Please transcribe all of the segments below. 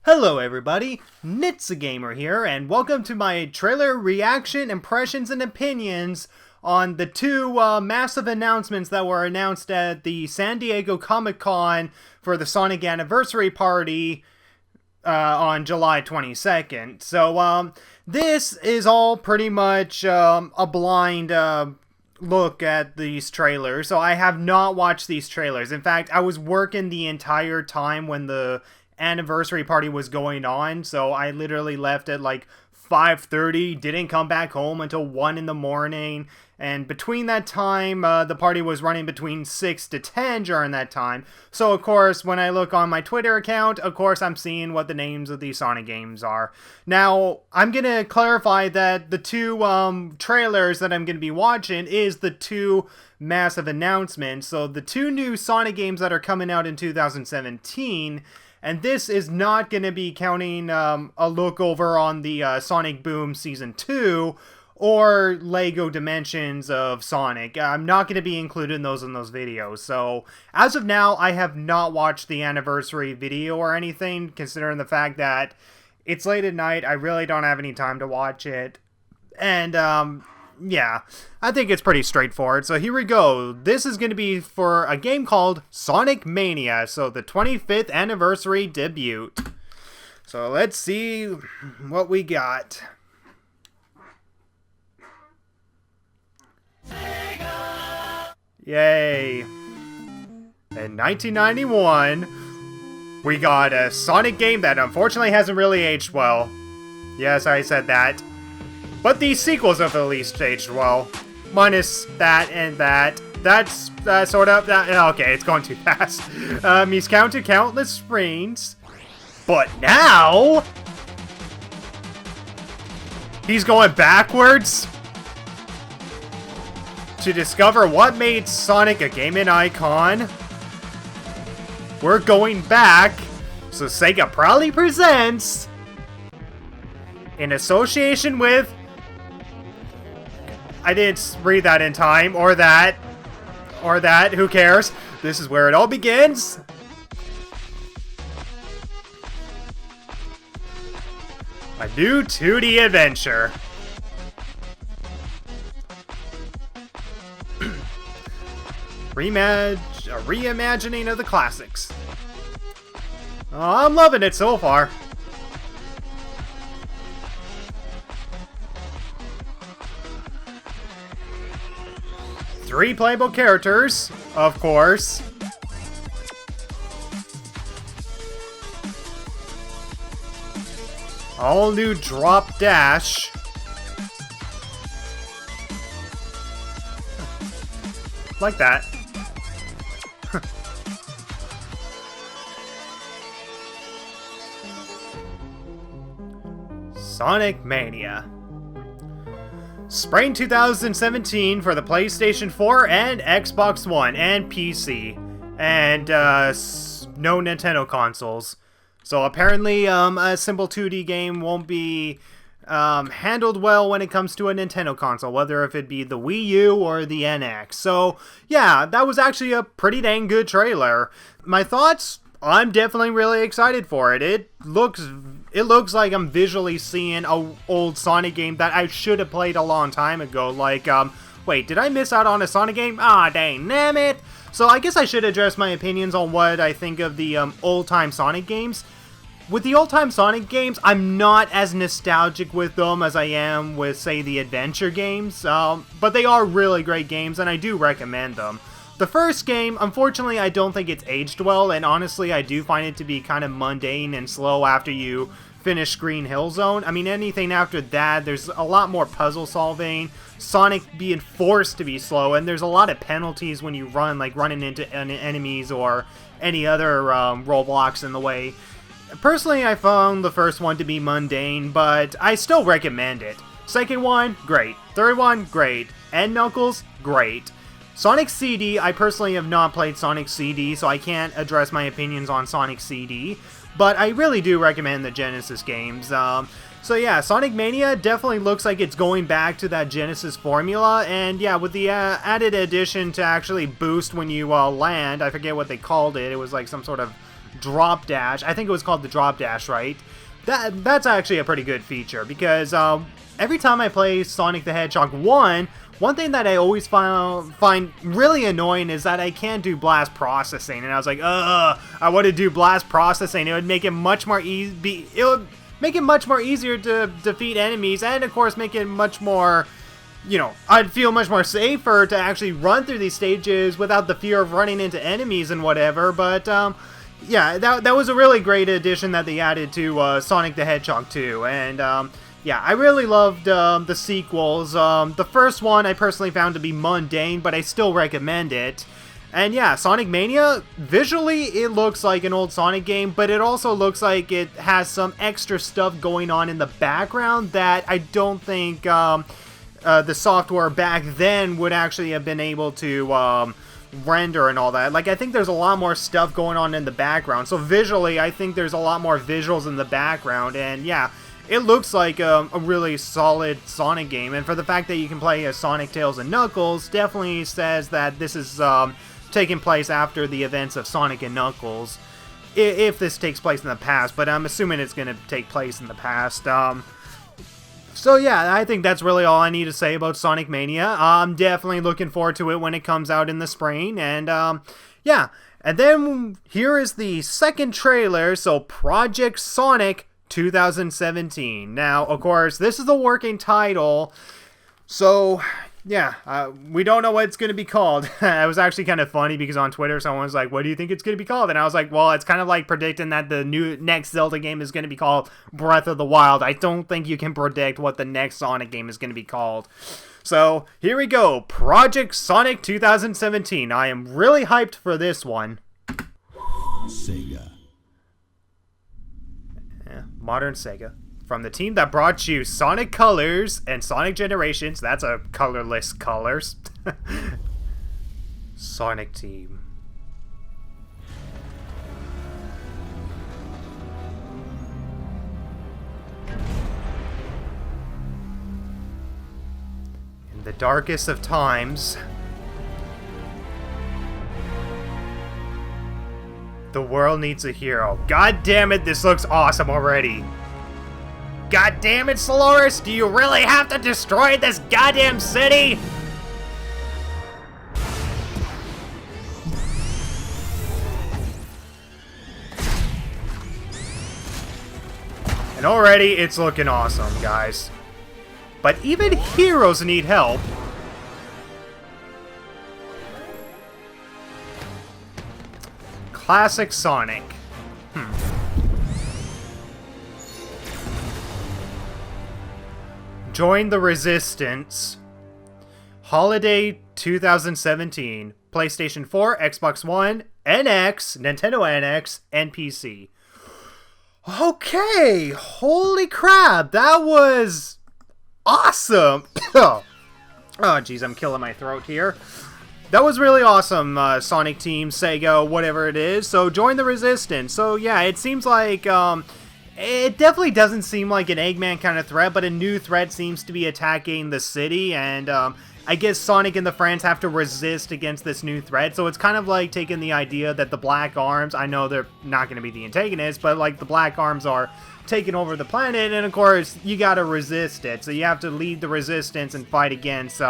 Hello everybody, Gamer here, and welcome to my trailer reaction, impressions, and opinions on the two massive announcements that were announced at the San Diego Comic-Con for the Sonic Anniversary Party on July 22nd. So, this is all pretty much a blind look at these trailers, so I have not watched these trailers. In fact, I was working the entire time when the anniversary party was going on, so I literally left at like 5:30, didn't come back home until 1 in the morning, and between that time, the party was running between 6 to 10 during that time. So of course, when I look on my Twitter account, of course I'm seeing what the names of these Sonic games are. Now, I'm gonna clarify that the two trailers that I'm gonna be watching is the two massive announcements. So the two new Sonic games that are coming out in 2017, and this is not going to be counting a look over on the Sonic Boom Season 2 or LEGO Dimensions of Sonic. I'm not going to be including those in those videos. So, as of now, I have not watched the anniversary video or anything, considering the fact that it's late at night. I really don't have any time to watch it. And, yeah, I think it's pretty straightforward. So here we go. This is going to be for a game called Sonic Mania, so the 25th anniversary debut. So let's see what we got. Yay. In 1991, we got a Sonic game that unfortunately hasn't really aged well. Yes, I said that. But these sequels have at least aged well. Minus that and that. That's sort of... okay, it's going too fast. He's counted countless screens. But now... he's going backwards to discover what made Sonic a gaming icon. We're going back. So Sega proudly presents, in association with... I didn't read that in time, or that, who cares? This is where it all begins. A new 2D adventure. A reimagining of the classics. Oh, I'm loving it so far. Three playable characters, of course. All new drop dash. Like that. Sonic Mania. Spring 2017 for the PlayStation 4 and Xbox One and PC. And no Nintendo consoles. So apparently a simple 2D game won't be handled well when it comes to a Nintendo console, whether if it be the Wii U or the NX. So yeah, that was actually a pretty dang good trailer. My thoughts? I'm definitely really excited for it. It looks like I'm visually seeing a old Sonic game that I should have played a long time ago. Like, wait, did I miss out on a Sonic game? Ah, dang, damn it! So I guess I should address my opinions on what I think of the old-time Sonic games. With the old-time Sonic games, I'm not as nostalgic with them as I am with, say, the adventure games. But they are really great games, and I do recommend them. The first game, unfortunately, I don't think it's aged well, and honestly, I do find it to be kind of mundane and slow after you finish Green Hill Zone. I mean, anything after that, there's a lot more puzzle solving, Sonic being forced to be slow, and there's a lot of penalties when you run, like running into enemies or any other roadblocks in the way. Personally, I found the first one to be mundane, but I still recommend it. Second one, great. Third one, great. And Knuckles, great. Sonic CD, I personally have not played Sonic CD, so I can't address my opinions on Sonic CD, but I really do recommend the Genesis games. So yeah, Sonic Mania definitely looks like it's going back to that Genesis formula, and yeah, with the added addition to actually boost when you land, I forget what they called it, it was like some sort of drop dash. I think it was called the drop dash, right? That's actually a pretty good feature, because every time I play Sonic the Hedgehog 1, one thing that I always find really annoying is that I can't do blast processing, and I was like, I want to do blast processing. It would make it much more easy. It would make it much more easier to defeat enemies, and of course make it much more, you know, I'd feel much more safer to actually run through these stages without the fear of running into enemies and whatever. But yeah, that was a really great addition that they added to Sonic the Hedgehog 2, and yeah, I really loved the sequels. The first one I personally found to be mundane, but I still recommend it. And yeah, Sonic Mania, visually it looks like an old Sonic game, but it also looks like it has some extra stuff going on in the background that I don't think the software back then would actually have been able to render and all that. Like, I think there's a lot more stuff going on in the background. So visually, I think there's a lot more visuals in the background, and yeah, it looks like a really solid Sonic game, and for the fact that you can play as Sonic, Tails, and Knuckles, definitely says that this is taking place after the events of Sonic and Knuckles, if this takes place in the past, but I'm assuming it's going to take place in the past. So yeah, I think that's really all I need to say about Sonic Mania. I'm definitely looking forward to it when it comes out in the spring, and yeah, and then here is the second trailer, so Project Sonic 2017. Now, of course, this is the working title, so yeah, we don't know what it's going to be called. It was actually kind of funny because on Twitter someone was like, what do you think it's going to be called? And I was like, well, it's kind of like predicting that the next Zelda game is going to be called Breath of the Wild. I don't think you can predict what the next Sonic game is going to be called. So here we go, Project Sonic 2017. I am really hyped for this one. Sega. Modern Sega. From the team that brought you Sonic Colors and Sonic Generations. That's a colorless colors. Sonic Team. In the darkest of times, the world needs a hero. God damn it, this looks awesome already. God damn it, Solaris, do you really have to destroy this goddamn city? And already it's looking awesome, guys. But even heroes need help. Classic Sonic. Join the Resistance. Holiday 2017. PlayStation 4, Xbox One, NX, Nintendo NX, and PC. Okay, holy crap, that was awesome. Oh, jeez, I'm killing my throat here. That was really awesome, Sonic Team, Sega, whatever it is. So join the Resistance. So yeah, it seems like it definitely doesn't seem like an Eggman kind of threat, but a new threat seems to be attacking the city, and I guess Sonic and the friends have to resist against this new threat. So it's kind of like taking the idea that the Black Arms, I know they're not going to be the antagonists, but like the Black Arms are taking over the planet, and of course you got to resist it. So you have to lead the resistance and fight against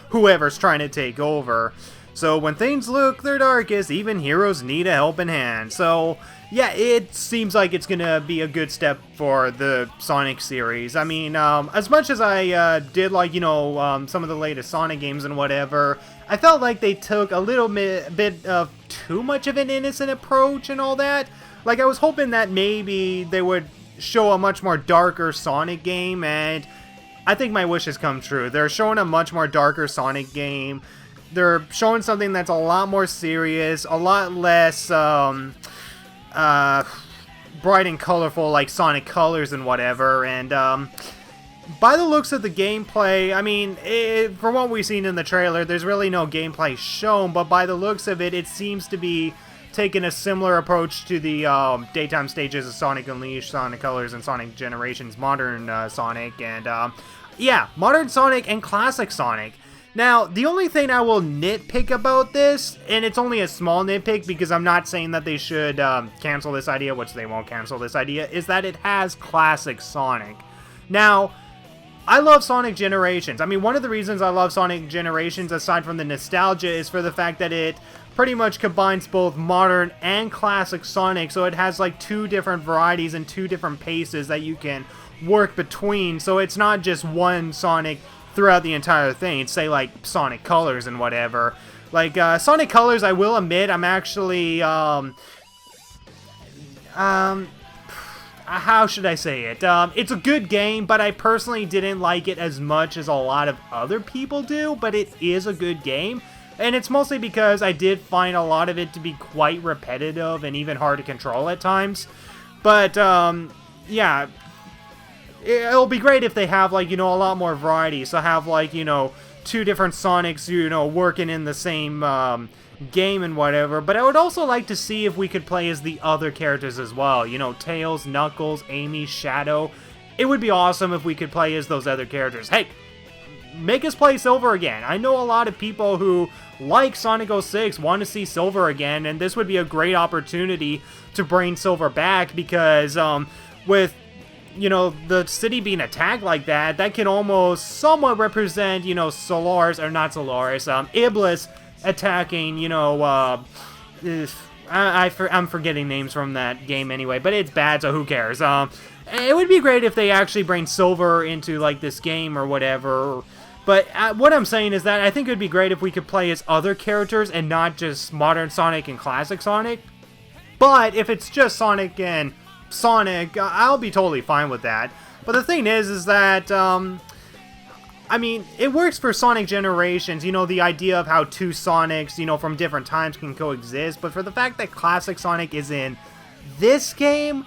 whoever's trying to take over. So when things look their darkest, even heroes need a helping hand. So yeah, it seems like it's gonna be a good step for the Sonic series. I mean, as much as I did like, you know, some of the latest Sonic games and whatever, I felt like they took a little bit of too much of an innocent approach and all that. Like, I was hoping that maybe they would show a much more darker Sonic game, and I think my wish has come true. They're showing a much more darker Sonic game. They're showing something that's a lot more serious, a lot less bright and colorful like Sonic Colors and whatever, and by the looks of the gameplay, I mean, from what we've seen in the trailer, there's really no gameplay shown, but by the looks of it, it seems to be taking a similar approach to the daytime stages of Sonic Unleashed, Sonic Colors, and Sonic Generations Modern Sonic, and yeah, Modern Sonic and Classic Sonic. Now, the only thing I will nitpick about this, and it's only a small nitpick because I'm not saying that they should cancel this idea, which they won't cancel this idea, is that it has classic Sonic. Now, I love Sonic Generations. I mean, one of the reasons I love Sonic Generations, aside from the nostalgia, is for the fact that it pretty much combines both modern and classic Sonic, so it has like two different varieties and two different paces that you can work between, so it's not just one Sonic throughout the entire thing. It's, say, like, Sonic Colors and whatever. Like, Sonic Colors, I will admit, I'm actually, how should I say it? It's a good game, but I personally didn't like it as much as a lot of other people do, but it is a good game. And it's mostly because I did find a lot of it to be quite repetitive and even hard to control at times. But, yeah, it'll be great if they have, like, you know, a lot more variety. So have, like, you know, two different Sonics, you know, working in the same game and whatever. But I would also like to see if we could play as the other characters as well. You know, Tails, Knuckles, Amy, Shadow. It would be awesome if we could play as those other characters. Hey, make us play Silver again. I know a lot of people who like Sonic 06 want to see Silver again, and this would be a great opportunity to bring Silver back because with, you know, the city being attacked like that, that can almost somewhat represent, you know, Solaris, or not Solaris, Iblis attacking, you know, I'm forgetting names from that game anyway, but it's bad, so who cares? It would be great if they actually bring Silver into, like, this game or whatever. But what I'm saying is that I think it would be great if we could play as other characters and not just modern Sonic and classic Sonic. But if it's just Sonic and Sonic, I'll be totally fine with that. But the thing is that, I mean, it works for Sonic Generations, you know, the idea of how two Sonics, you know, from different times can coexist. But for the fact that classic Sonic is in this game,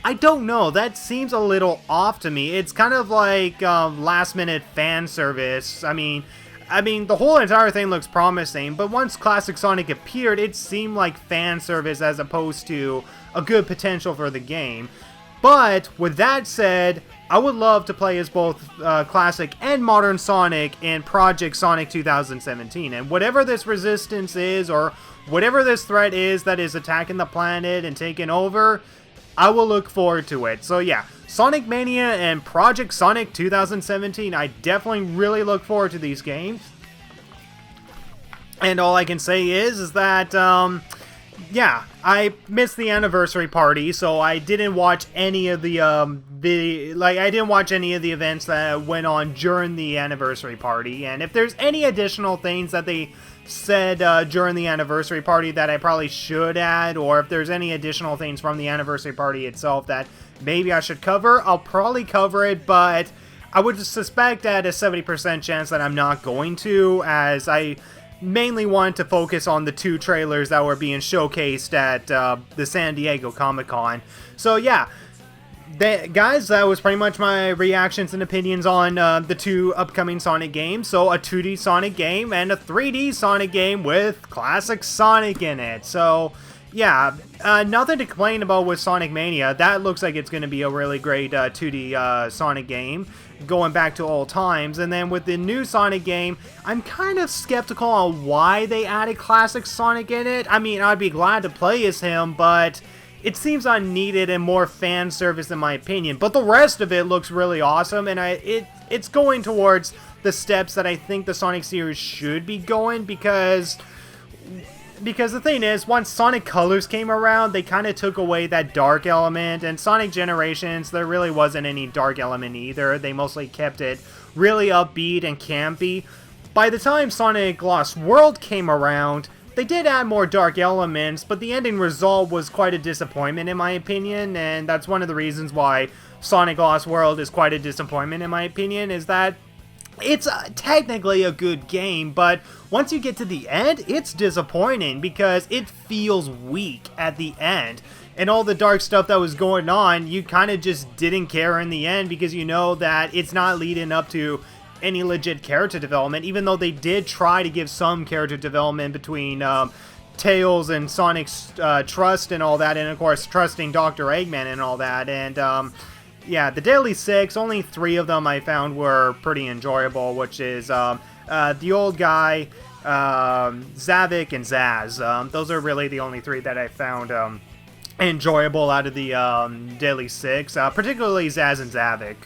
I don't know, that seems a little off to me. It's kind of like last-minute fan service. I mean, the whole entire thing looks promising, but once Classic Sonic appeared, it seemed like fan service as opposed to a good potential for the game. But, with that said, I would love to play as both Classic and Modern Sonic in Project Sonic 2017. And whatever this resistance is, or whatever this threat is that is attacking the planet and taking over, I will look forward to it. So yeah, Sonic Mania and Project Sonic 2017, I definitely really look forward to these games. And all I can say is that, yeah, I missed the anniversary party, so I didn't watch any of the I didn't watch any of the events that went on during the anniversary party. And if there's any additional things that they said during the anniversary party that I probably should add, or if there's any additional things from the anniversary party itself that maybe I should cover, I'll probably cover it, but I would suspect at a 70% chance that I'm not going to, as I mainly wanted to focus on the two trailers that were being showcased at the San Diego Comic-Con. So yeah, guys, that was pretty much my reactions and opinions on the two upcoming Sonic games. So a 2D Sonic game and a 3D Sonic game with classic Sonic in it. So yeah, nothing to complain about with Sonic Mania. That looks like it's going to be a really great 2D Sonic game, going back to old times. And then with the new Sonic game, I'm kind of skeptical on why they added classic Sonic in it. I mean, I'd be glad to play as him, but it seems unneeded and more fan service in my opinion. But the rest of it looks really awesome, and it's going towards the steps that I think the Sonic series should be going, because the thing is, once Sonic Colors came around, they kind of took away that dark element, and Sonic Generations, there really wasn't any dark element either. They mostly kept it really upbeat and campy. By the time Sonic Lost World came around, they did add more dark elements, but the ending result was quite a disappointment in my opinion, and that's one of the reasons why Sonic Lost World is quite a disappointment in my opinion, is that it's technically a good game, but once you get to the end, it's disappointing because it feels weak at the end. And all the dark stuff that was going on, you kind of just didn't care in the end because you know that it's not leading up to any legit character development, even though they did try to give some character development between Tails and Sonic's trust and all that, and of course trusting Dr. Eggman and all that. And yeah, the Daily Six, only 3 of them I found were pretty enjoyable, which is the old guy, Zavik, and Zaz. Those are really the only three that I found enjoyable out of the Daily Six, particularly Zaz and Zavik.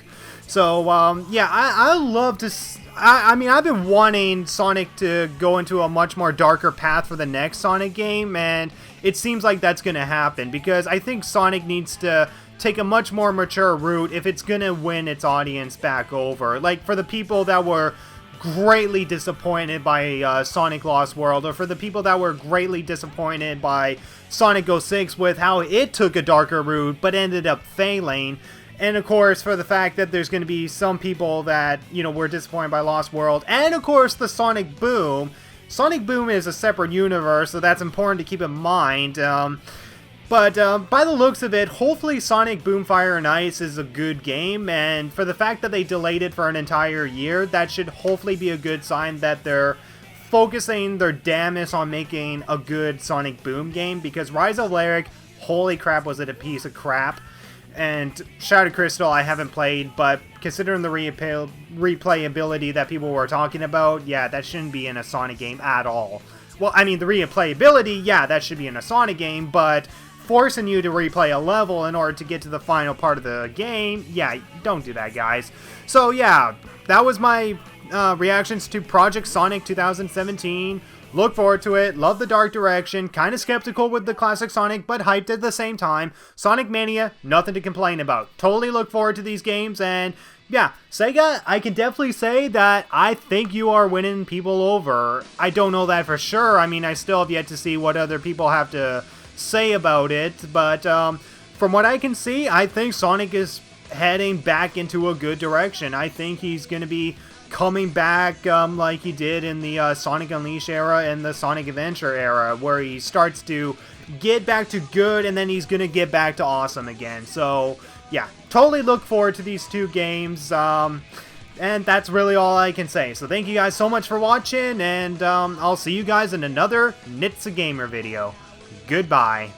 So, yeah, I love to... I mean, I've been wanting Sonic to go into a much more darker path for the next Sonic game, and it seems like that's going to happen, because I think Sonic needs to take a much more mature route if it's going to win its audience back over. Like, for the people that were greatly disappointed by Sonic Lost World, or for the people that were greatly disappointed by Sonic 06 with how it took a darker route but ended up failing. And of course, for the fact that there's going to be some people that, you know, were disappointed by Lost World. And of course, the Sonic Boom. Sonic Boom is a separate universe, so that's important to keep in mind. But by the looks of it, hopefully Sonic Boom Fire and Ice is a good game. And for the fact that they delayed it for an entire year, that should hopefully be a good sign that they're focusing their damnness on making a good Sonic Boom game. Because Rise of Lyric, holy crap, was it a piece of crap. And Shattered Crystal I haven't played, but considering the replayability that people were talking about, yeah, that shouldn't be in a Sonic game at all. Well, I mean, the replayability, yeah, that should be in a Sonic game, but forcing you to replay a level in order to get to the final part of the game, yeah, don't do that, guys. So, yeah, that was my reactions to Project Sonic 2017. Look forward to it, love the dark direction, kind of skeptical with the classic Sonic, but hyped at the same time. Sonic Mania, nothing to complain about. Totally look forward to these games, and yeah, Sega, I can definitely say that I think you are winning people over. I don't know that for sure. I mean, I still have yet to see what other people have to say about it, but from what I can see, I think Sonic is heading back into a good direction. I think he's going to be coming back like he did in the Sonic Unleashed era and the Sonic Adventure era, where he starts to get back to good and then he's gonna get back to awesome again. So yeah, totally look forward to these two games, and that's really all I can say. So thank you guys so much for watching, and I'll see you guys in another Nitsa Gamer video. Goodbye.